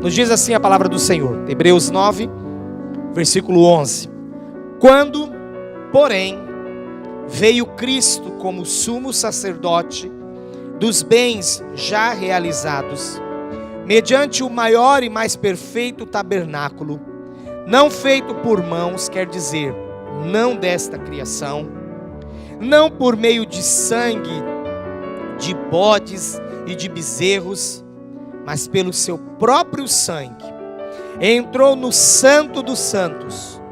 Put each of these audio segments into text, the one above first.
Nos diz assim a palavra do Senhor, Hebreus 9, versículo 11. Quando, porém, veio Cristo como sumo sacerdote dos bens já realizados, mediante o maior e mais perfeito tabernáculo, não feito por mãos, quer dizer, não desta criação, não por meio de sangue, de bodes e de bezerros, mas pelo seu próprio sangue, entrou no Santo dos Santos,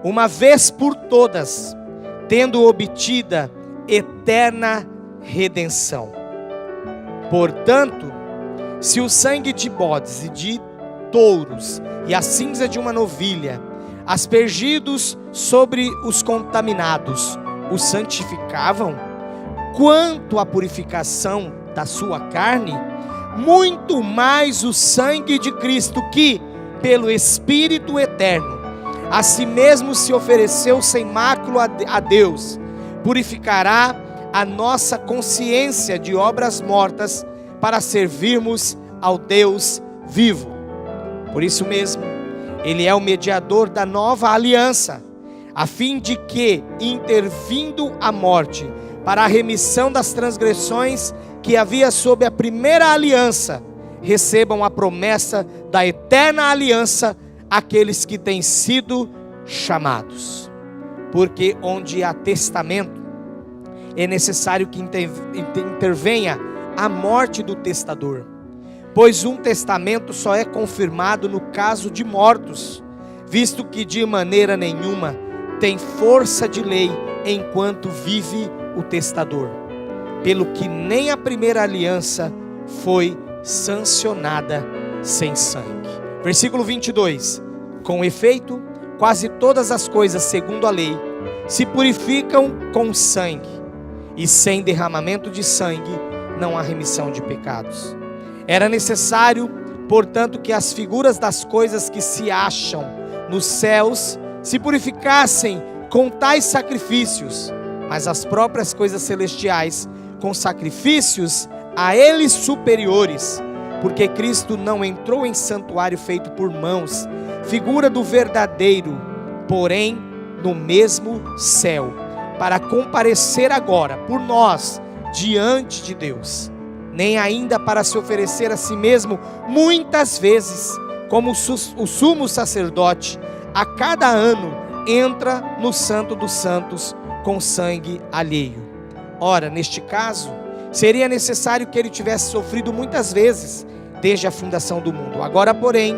uma vez por todas, tendo obtida eterna redenção. Portanto, se o sangue de bodes e de touros e a cinza de uma novilha, aspergidos sobre os contaminados, os santificavam, quanto à purificação da sua carne, muito mais o sangue de Cristo, que, pelo Espírito eterno, a si mesmo se ofereceu sem mácula a Deus, purificará a nossa consciência de obras mortas, para servirmos ao Deus vivo. Por isso mesmo, Ele é o mediador da nova aliança, a fim de que, intervindo a morte, para a remissão das transgressões que havia sob a primeira aliança, recebam a promessa da eterna aliança aqueles que têm sido chamados. Porque onde há testamento, é necessário que intervenha a morte do testador, pois um testamento só é confirmado no caso de mortos, visto que de maneira nenhuma tem força de lei enquanto vive o testador, pelo que nem a primeira aliança foi sancionada sem sangue. Versículo 22. Com efeito, quase todas as coisas segundo a lei se purificam com sangue, e sem derramamento de sangue não há remissão de pecados. Era necessário, portanto, que as figuras das coisas que se acham nos céus se purificassem com tais sacrifícios, mas as próprias coisas celestiais com sacrifícios a eles superiores, porque Cristo não entrou em santuário feito por mãos, figura do verdadeiro, porém no mesmo céu, para comparecer agora por nós diante de Deus, nem ainda para se oferecer a si mesmo muitas vezes, como o sumo sacerdote a cada ano entra no Santo dos Santos com sangue alheio. Ora, neste caso, seria necessário que ele tivesse sofrido muitas vezes desde a fundação do mundo. Agora, porém,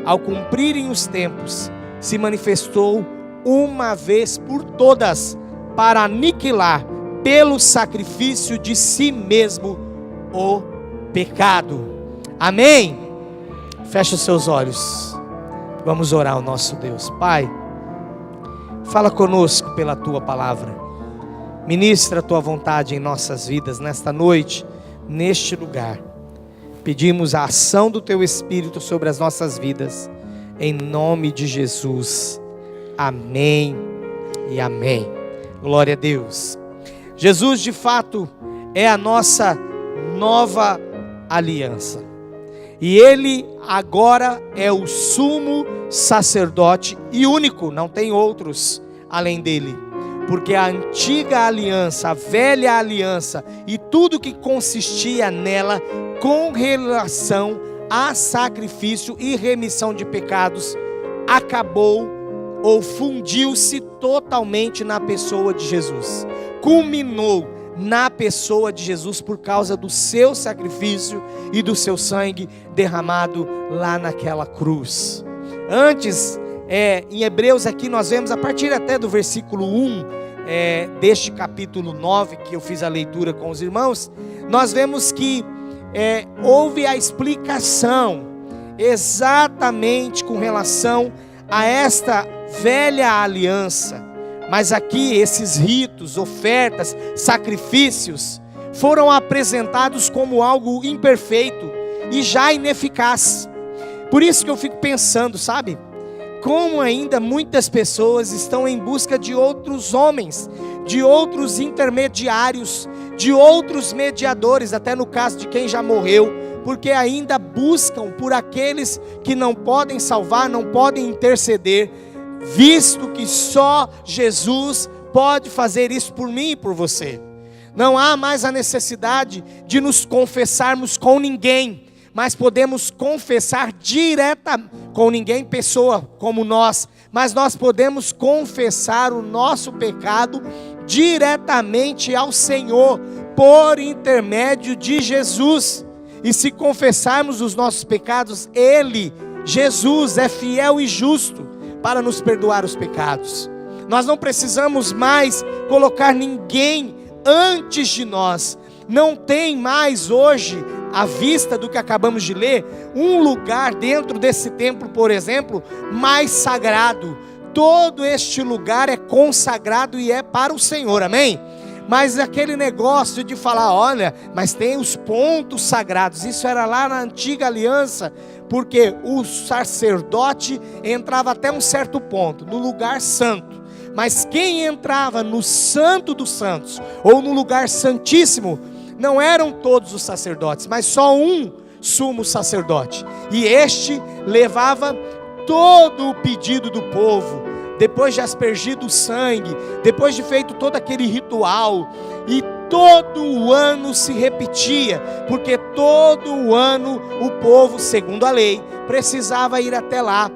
ao cumprirem os tempos, se manifestou uma vez por todas para aniquilar pelo sacrifício de si mesmo o pecado. Amém? Feche os seus olhos. Vamos orar ao nosso Deus. Pai, fala conosco pela Tua palavra. Ministra a Tua vontade em nossas vidas nesta noite, neste lugar. Pedimos a ação do Teu Espírito sobre as nossas vidas, em nome de Jesus. Amém e amém. Glória a Deus. Jesus de fato é a nossa nova aliança, e Ele agora é o sumo sacerdote e único, não tem outros além dele, porque a antiga aliança, a velha aliança e tudo que consistia nela com relação a sacrifício e remissão de pecados acabou ou fundiu-se totalmente na pessoa de Jesus, culminou na pessoa de Jesus por causa do seu sacrifício e do seu sangue derramado lá naquela cruz. Antes, em Hebreus aqui nós vemos a partir até do versículo 1 deste capítulo 9 que eu fiz a leitura com os irmãos, nós vemos que houve a explicação exatamente com relação a esta velha aliança. Mas aqui esses ritos, ofertas, sacrifícios foram apresentados como algo imperfeito e já ineficaz. Por isso que eu fico pensando, sabe? Como ainda muitas pessoas estão em busca de outros homens, de outros intermediários, de outros mediadores, até no caso de quem já morreu, porque ainda buscam por aqueles que não podem salvar, não podem interceder, visto que só Jesus pode fazer isso por mim e por você. Não há mais a necessidade de nos confessarmos com ninguém, mas podemos confessar diretamente com ninguém, pessoa como nós, mas nós podemos confessar o nosso pecado diretamente ao Senhor, por intermédio de Jesus. E se confessarmos os nossos pecados, Ele, Jesus, é fiel e justo para nos perdoar os pecados. Nós não precisamos mais colocar ninguém antes de nós. Não tem mais hoje, à vista do que acabamos de ler, um lugar dentro desse templo, por exemplo, mais sagrado. Todo este lugar é consagrado e é para o Senhor, amém? Mas aquele negócio de falar, olha, mas tem os pontos sagrados, isso era lá na antiga aliança, porque o sacerdote entrava até um certo ponto, no lugar santo. Mas quem entrava no santo dos santos, ou no lugar santíssimo, não eram todos os sacerdotes, mas só um sumo sacerdote. E este levava todo o pedido do povo, depois de aspergido o sangue, depois de feito todo aquele ritual, e todo o ano se repetia, porque todo o ano o povo, segundo a lei, precisava ir até lá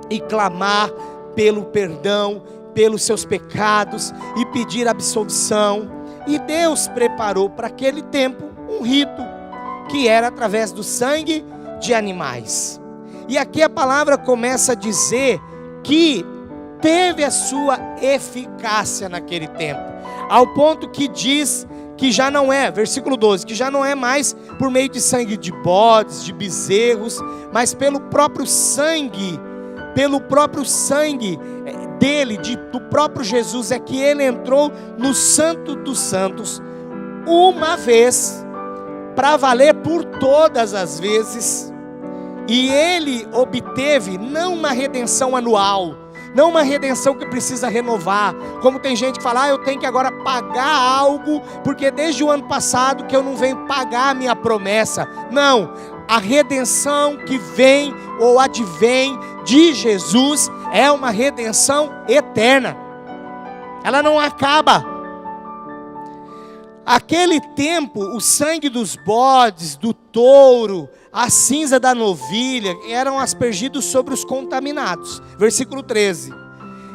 e clamar pelo perdão, pelos seus pecados e pedir absolvição. E Deus preparou para aquele tempo um rito, que era através do sangue de animais. E aqui a palavra começa a dizer que teve a sua eficácia naquele tempo, ao ponto que diz que já não é, versículo 12, que já não é mais por meio de sangue de bodes, de bezerros, mas pelo próprio sangue dele, do próprio Jesus, é que ele entrou no Santo dos Santos uma vez, para valer por todas as vezes, e ele obteve não uma redenção anual, não uma redenção que precisa renovar, como tem gente que fala, eu tenho que agora pagar algo, porque desde o ano passado que eu não venho pagar a minha promessa. Não, a redenção que vem ou advém de Jesus é uma redenção eterna, ela não acaba. Aquele tempo, o sangue dos bodes, do touro, a cinza da novilha, eram aspergidos sobre os contaminados, versículo 13,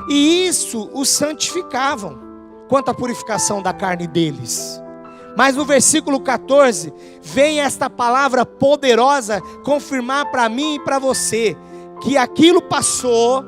e isso os santificavam, quanto à purificação da carne deles. Mas no versículo 14, vem esta palavra poderosa confirmar para mim e para você, que aquilo passou,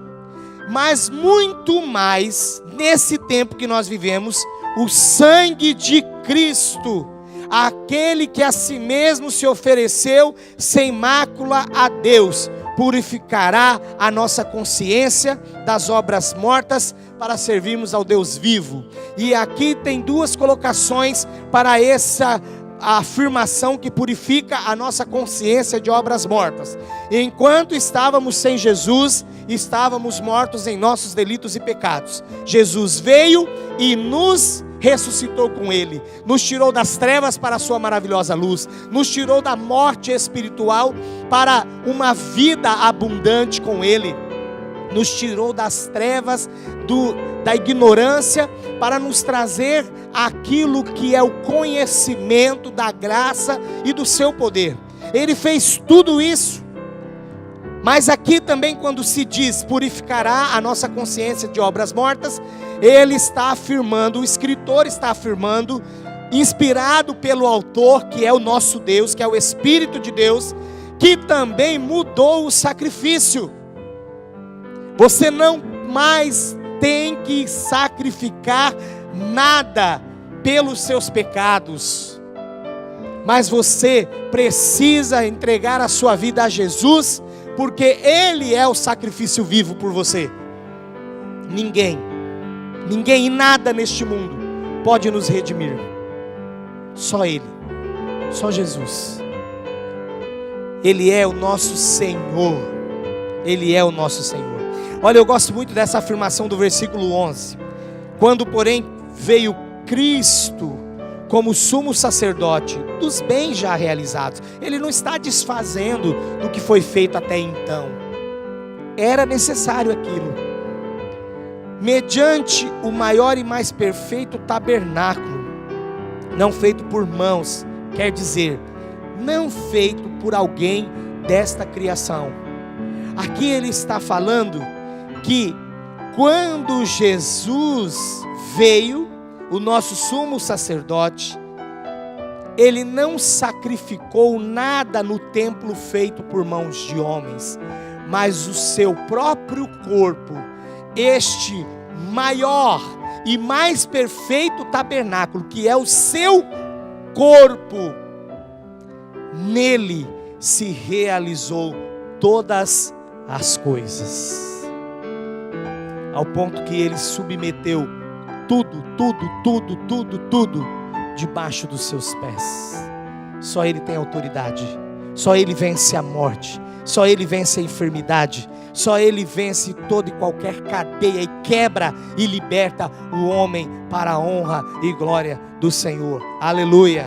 mas muito mais, nesse tempo que nós vivemos, o sangue de Cristo, aquele que a si mesmo se ofereceu sem mácula a Deus, purificará a nossa consciência das obras mortas para servirmos ao Deus vivo. E aqui tem duas colocações para essa afirmação que purifica a nossa consciência de obras mortas. Enquanto estávamos sem Jesus, estávamos mortos em nossos delitos e pecados. Jesus veio e nos ressuscitou com Ele, nos tirou das trevas para a sua maravilhosa luz, nos tirou da morte espiritual para uma vida abundante com Ele, nos tirou das trevas da ignorância para nos trazer aquilo que é o conhecimento da graça e do seu poder. Ele fez tudo isso. Mas aqui também, quando se diz purificará a nossa consciência de obras mortas, ele está afirmando, o escritor está afirmando, inspirado pelo autor, que é o nosso Deus, que é o Espírito de Deus, que também mudou o sacrifício. Você não mais tem que sacrificar nada pelos seus pecados, mas você precisa entregar a sua vida a Jesus, porque Ele é o sacrifício vivo por você. Ninguém e nada neste mundo pode nos redimir. Só Ele, só Jesus. Ele é o nosso Senhor. Ele é o nosso Senhor. Olha, eu gosto muito dessa afirmação do versículo 11. Quando, porém, veio Cristo como sumo sacerdote dos bens já realizados. Ele não está desfazendo do que foi feito até então. Era necessário aquilo. Mediante o maior e mais perfeito tabernáculo, não feito por mãos, quer dizer, não feito por alguém desta criação. Aqui ele está falando que quando Jesus veio, o nosso sumo sacerdote, ele não sacrificou nada no templo feito por mãos de homens, mas o seu próprio corpo, este maior e mais perfeito tabernáculo, que é o seu corpo, nele se realizou todas as coisas, ao ponto que ele submeteu tudo debaixo dos seus pés. Só ele tem autoridade, só ele vence a morte, só ele vence a enfermidade, só ele vence toda e qualquer cadeia e quebra e liberta o homem para a honra e glória do Senhor. Aleluia.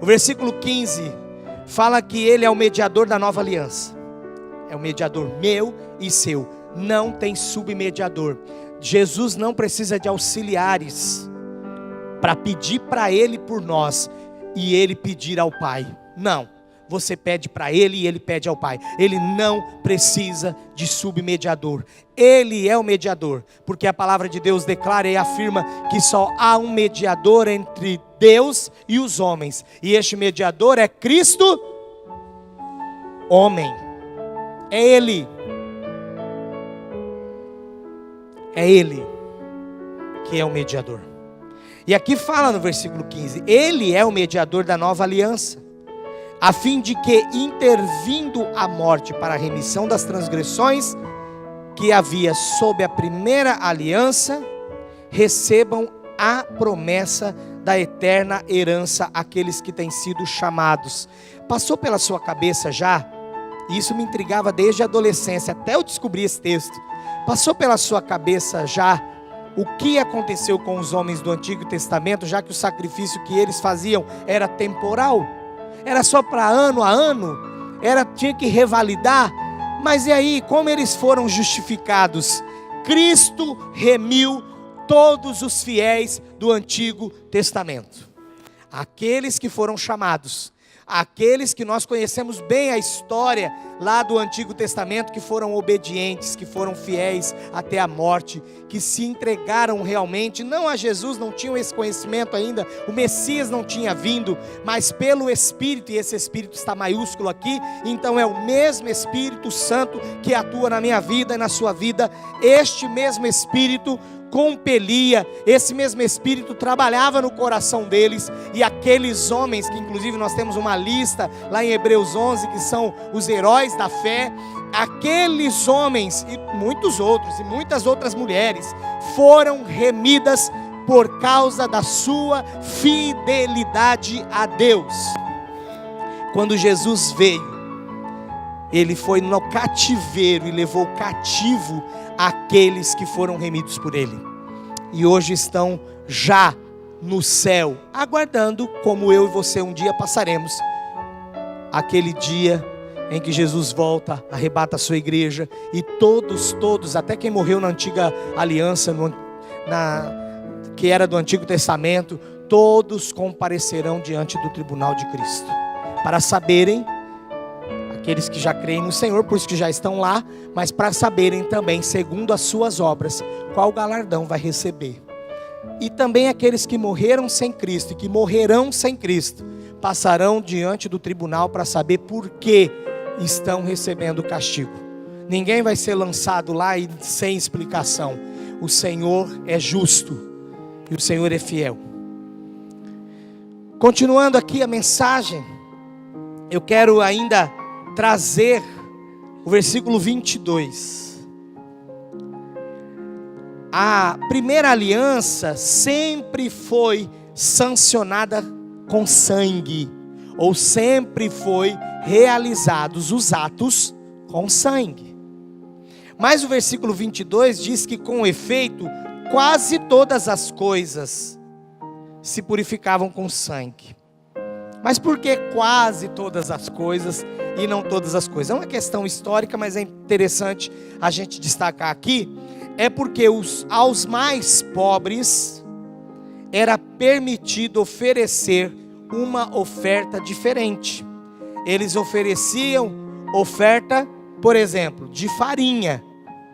O versículo 15 fala que ele é o mediador da nova aliança. É o mediador meu e seu, não tem submediador. Jesus não precisa de auxiliares para pedir para ele por nós e ele pedir ao Pai. Não, você pede para ele e ele pede ao Pai. Ele não precisa de submediador. Ele é o mediador, porque a palavra de Deus declara e afirma que só há um mediador entre Deus e os homens, e este mediador é Cristo, homem. É Ele. É Ele que é o mediador. E aqui fala no versículo 15: Ele é o mediador da nova aliança, a fim de que, intervindo a morte para a remissão das transgressões que havia sob a primeira aliança, recebam a promessa da eterna herança aqueles que têm sido chamados. Passou pela sua cabeça já? E isso me intrigava desde a adolescência, até eu descobrir esse texto. Passou pela sua cabeça já o que aconteceu com os homens do Antigo Testamento, já que o sacrifício que eles faziam era temporal? Era só para ano a ano? Tinha que revalidar? Mas e aí, como eles foram justificados? Cristo remiu todos os fiéis do Antigo Testamento. Aqueles que foram chamados, aqueles que nós conhecemos bem a história lá do Antigo Testamento, que foram obedientes, que foram fiéis até a morte, que se entregaram realmente, não a Jesus, não tinham esse conhecimento ainda, o Messias não tinha vindo, mas pelo Espírito, e esse Espírito está maiúsculo aqui, então é o mesmo Espírito Santo que atua na minha vida e na sua vida. Este mesmo Espírito compelia, esse mesmo Espírito trabalhava no coração deles, e aqueles homens, que inclusive nós temos uma lista lá em Hebreus 11, que são os heróis da fé, aqueles homens e muitos outros, e muitas outras mulheres, foram remidas por causa da sua fidelidade a Deus. Quando Jesus veio, ele foi no cativeiro e levou cativo aqueles que foram remidos por ele, e hoje estão já no céu, aguardando, como eu e você um dia passaremos, aquele dia em que Jesus volta, arrebata a sua igreja, e todos, até quem morreu na antiga aliança, que era do Antigo Testamento, todos comparecerão diante do tribunal de Cristo, para saberem, aqueles que já creem no Senhor, por isso que já estão lá, mas para saberem também, segundo as suas obras, qual galardão vai receber. E também aqueles que morreram sem Cristo e que morrerão sem Cristo, passarão diante do tribunal para saber por que estão recebendo castigo. Ninguém vai ser lançado lá e sem explicação. O Senhor é justo e o Senhor é fiel. Continuando aqui a mensagem, eu quero ainda trazer o versículo 22. A primeira aliança sempre foi sancionada com sangue, ou sempre foi realizados os atos com sangue. Mas o versículo 22 diz que, com efeito, quase todas as coisas se purificavam com sangue. Mas por que quase todas as coisas e não todas as coisas? É uma questão histórica, mas é interessante a gente destacar aqui. É porque aos mais pobres era permitido oferecer uma oferta diferente. Eles ofereciam oferta, por exemplo, de farinha,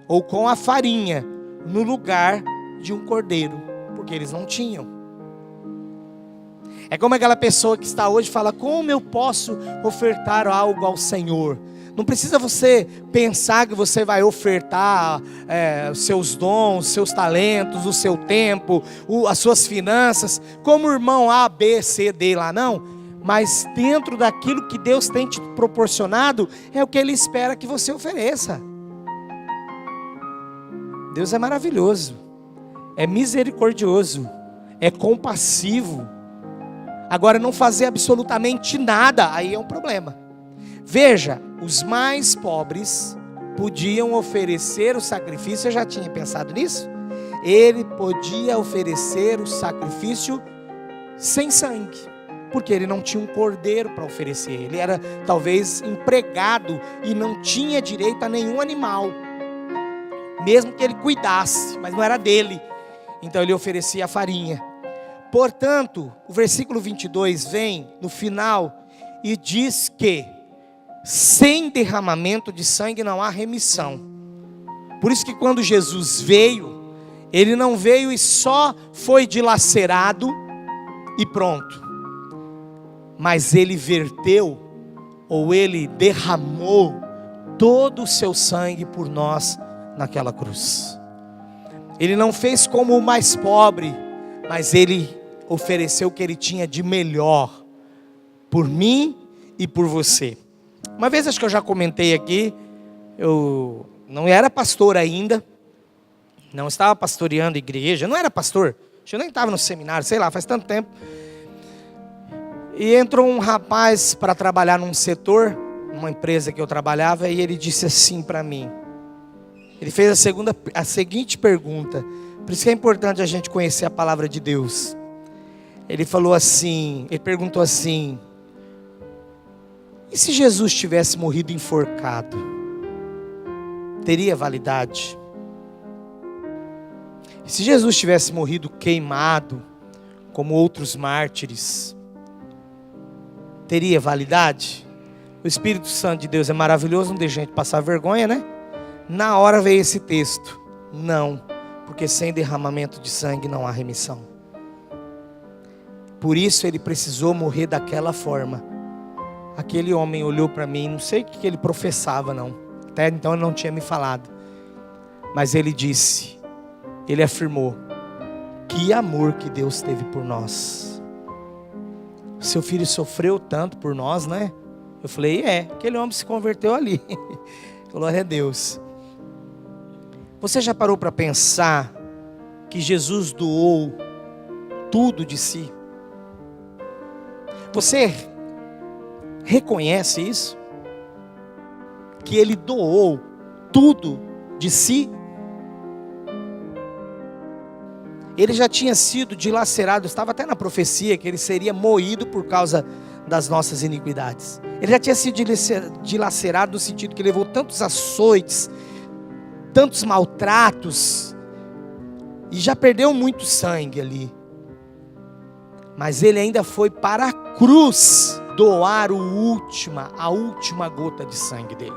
ou com a farinha, no lugar de um cordeiro, porque eles não tinham. É como aquela pessoa que está hoje e fala: como eu posso ofertar algo ao Senhor? Não precisa você pensar que você vai ofertar os seus dons, os seus talentos, o seu tempo, as suas finanças, como o irmão A, B, C, D lá, não. Mas dentro daquilo que Deus tem te proporcionado, é o que Ele espera que você ofereça. Deus é maravilhoso, é misericordioso, é compassivo. Agora, não fazer absolutamente nada, aí é um problema. Veja, os mais pobres podiam oferecer o sacrifício. Eu já tinha pensado nisso. Ele podia oferecer o sacrifício sem sangue, porque ele não tinha um cordeiro para oferecer. Ele era talvez empregado e não tinha direito a nenhum animal, mesmo que ele cuidasse, mas não era dele. Então ele oferecia a farinha. Portanto, o versículo 22 vem no final e diz que sem derramamento de sangue não há remissão. Por isso que quando Jesus veio, Ele não veio e só foi dilacerado e pronto. Mas Ele verteu, ou Ele derramou todo o seu sangue por nós naquela cruz. Ele não fez como o mais pobre, mas Ele ofereceu o que Ele tinha de melhor por mim e por você. Uma vez, acho que eu já comentei aqui, eu não era pastor ainda, não estava pastoreando igreja, não era pastor, eu nem estava no seminário, sei lá, faz tanto tempo. E entrou um rapaz para trabalhar num setor, numa empresa que eu trabalhava, e ele disse assim para mim. Ele fez a seguinte pergunta, por isso que é importante a gente conhecer a palavra de Deus. Ele falou assim, ele perguntou assim: e se Jesus tivesse morrido enforcado, teria validade? E se Jesus tivesse morrido queimado, como outros mártires, teria validade? O Espírito Santo de Deus é maravilhoso, não deixa a gente passar vergonha, né? Na hora veio esse texto: não, porque sem derramamento de sangue não há remissão. Por isso Ele precisou morrer daquela forma. Aquele homem olhou para mim, não sei o que ele professava não, até então ele não tinha me falado, mas ele disse, ele afirmou: que amor que Deus teve por nós. Seu filho sofreu tanto por nós, né? Eu falei: aquele homem se converteu ali. Glória a Deus. Você já parou para pensar que Jesus doou tudo de si? Você reconhece isso? Que Ele doou tudo de si? Ele já tinha sido dilacerado, estava até na profecia que Ele seria moído por causa das nossas iniquidades. Ele já tinha sido dilacerado no sentido que levou tantos açoites, tantos maltratos, e já perdeu muito sangue ali. Mas Ele ainda foi para a cruz doar a última gota de sangue dele.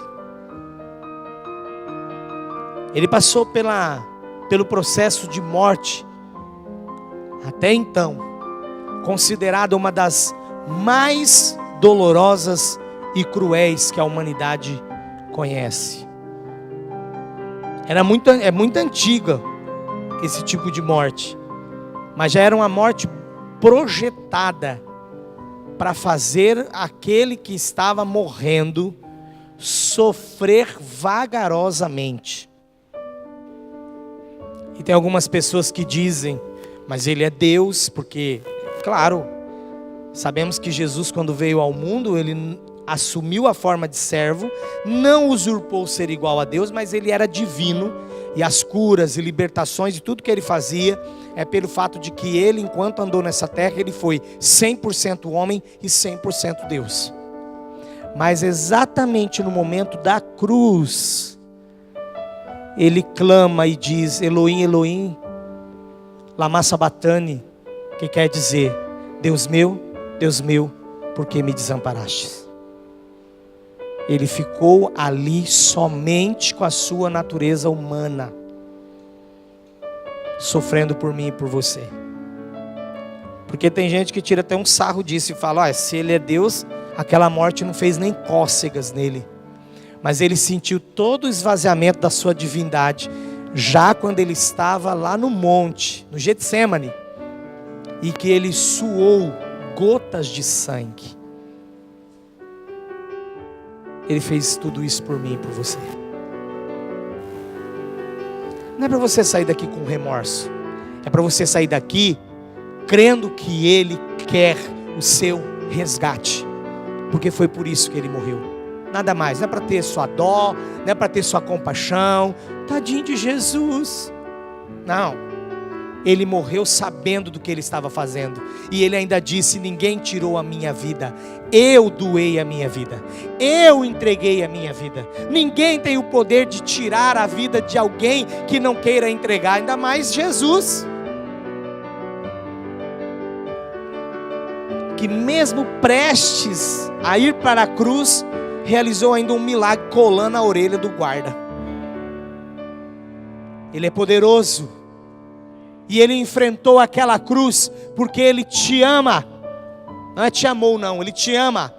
Ele passou pelo processo de morte, até então considerada uma das mais dolorosas e cruéis que a humanidade conhece. É muito antiga esse tipo de morte, mas já era uma morte projetada para fazer aquele que estava morrendo sofrer vagarosamente. E tem algumas pessoas que dizem: mas Ele é Deus, porque, claro, sabemos que Jesus, quando veio ao mundo, Ele assumiu a forma de servo, não usurpou ser igual a Deus, mas Ele era divino, E as curas e libertações e tudo que ele fazia é pelo fato de que ele, enquanto andou nessa terra, ele foi 100% homem e 100% Deus. Mas exatamente no momento da cruz, ele clama e diz: Elohim, Elohim, lama sabachthani, que quer dizer: Deus meu, por que me desamparastes? Ele ficou ali somente com a sua natureza humana, sofrendo por mim e por você. Porque tem gente que tira até um sarro disso e fala: se ele é Deus, aquela morte não fez nem cócegas nele. Mas ele sentiu todo o esvaziamento da sua divindade, já quando ele estava lá no monte, no Getsêmani, e que ele suou gotas de sangue. Ele fez tudo isso por mim e por você. Não é para você sair daqui com remorso. É para você sair daqui crendo que Ele quer o seu resgate. Porque foi por isso que Ele morreu. Nada mais. Não é para ter sua dó, não é para ter sua compaixão. Tadinho de Jesus. Não. Ele morreu sabendo do que ele estava fazendo. E ele ainda disse: ninguém tirou a minha vida. Eu doei a minha vida. Eu entreguei a minha vida. Ninguém tem o poder de tirar a vida de alguém que não queira entregar. Ainda mais Jesus. Que mesmo prestes a ir para a cruz, realizou ainda um milagre colando a orelha do guarda. Ele é poderoso. E ele enfrentou aquela cruz porque ele te ama. Não é te amou não, ele te ama.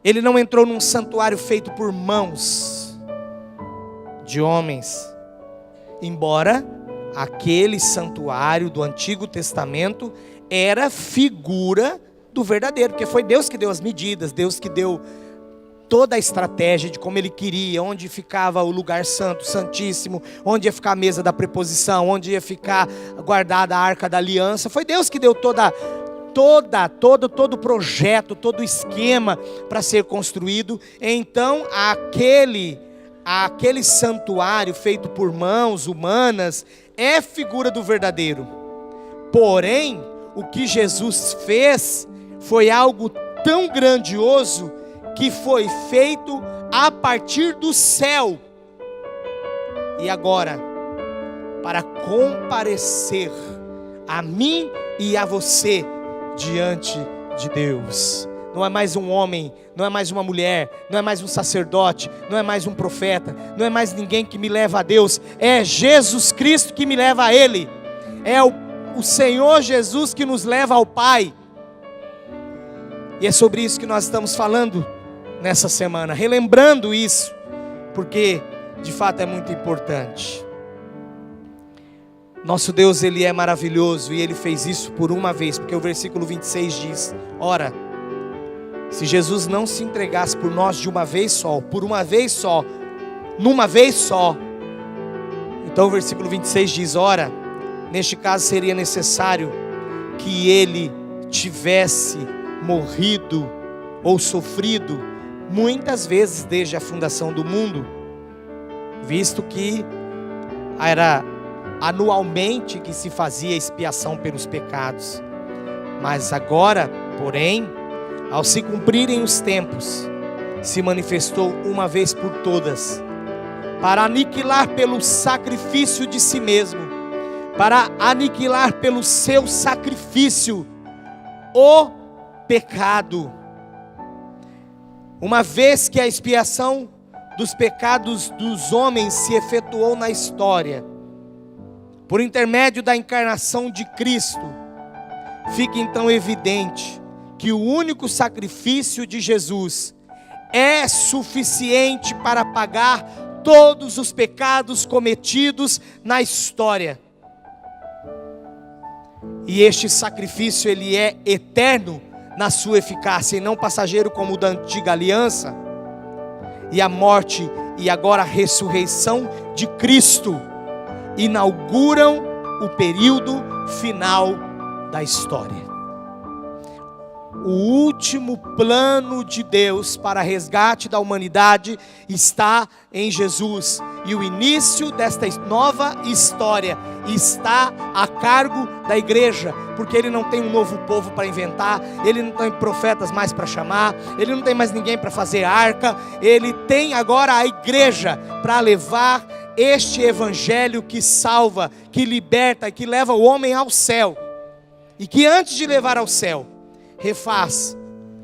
Ele não entrou num santuário feito por mãos de homens. Embora aquele santuário do Antigo Testamento era figura do verdadeiro. Porque foi Deus que deu as medidas, Deus que deu toda a estratégia de como ele queria, onde ficava o lugar santo, santíssimo, onde ia ficar a mesa da preposição, onde ia ficar guardada a arca da aliança. Foi Deus que deu todo o projeto, todo o esquema para ser construído. Então aquele santuário feito por mãos humanas é figura do verdadeiro. Porém, o que Jesus fez foi algo tão grandioso que foi feito a partir do céu. E agora, para comparecer a mim e a você diante de Deus. Não é mais um homem, não é mais uma mulher, não é mais um sacerdote, não é mais um profeta, não é mais ninguém que me leva a Deus. É Jesus Cristo que me leva a Ele. É o Senhor Jesus que nos leva ao Pai. E é sobre isso que nós estamos falando nessa semana, relembrando isso, porque de fato é muito importante. Nosso Deus, Ele é maravilhoso e Ele fez isso por uma vez, porque o versículo 26 diz: ora, se Jesus não se entregasse por nós de uma vez só, por uma vez só, numa vez só, então o versículo 26 diz: ora, neste caso seria necessário que Ele tivesse morrido ou sofrido muitas vezes desde a fundação do mundo, visto que era anualmente que se fazia expiação pelos pecados. Mas agora, porém, ao se cumprirem os tempos, se manifestou uma vez por todas, para aniquilar pelo sacrifício de si mesmo, para aniquilar pelo seu sacrifício o pecado. Uma vez que a expiação dos pecados dos homens se efetuou na história, por intermédio da encarnação de Cristo, fica então evidente que o único sacrifício de Jesus é suficiente para pagar todos os pecados cometidos na história. E este sacrifício, ele é eterno na sua eficácia e não passageiro como o da antiga aliança. E a morte e agora a ressurreição de Cristo inauguram o período final da história. O último plano de Deus para resgate da humanidade está em Jesus. E o início desta nova história está a cargo da igreja. Porque Ele não tem um novo povo para inventar. Ele não tem profetas mais para chamar. Ele não tem mais ninguém para fazer arca. Ele tem agora a igreja para levar este evangelho que salva, que liberta, que leva o homem ao céu. E que antes de levar ao céu, refaz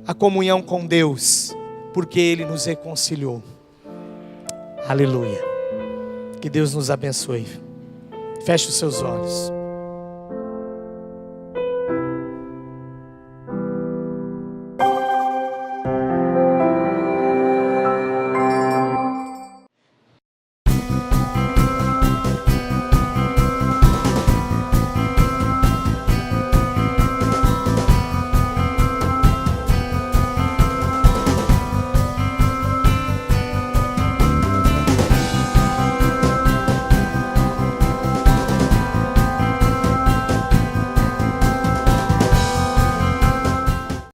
a comunhão com Deus, porque Ele nos reconciliou. Aleluia. Que Deus nos abençoe. Feche os seus olhos.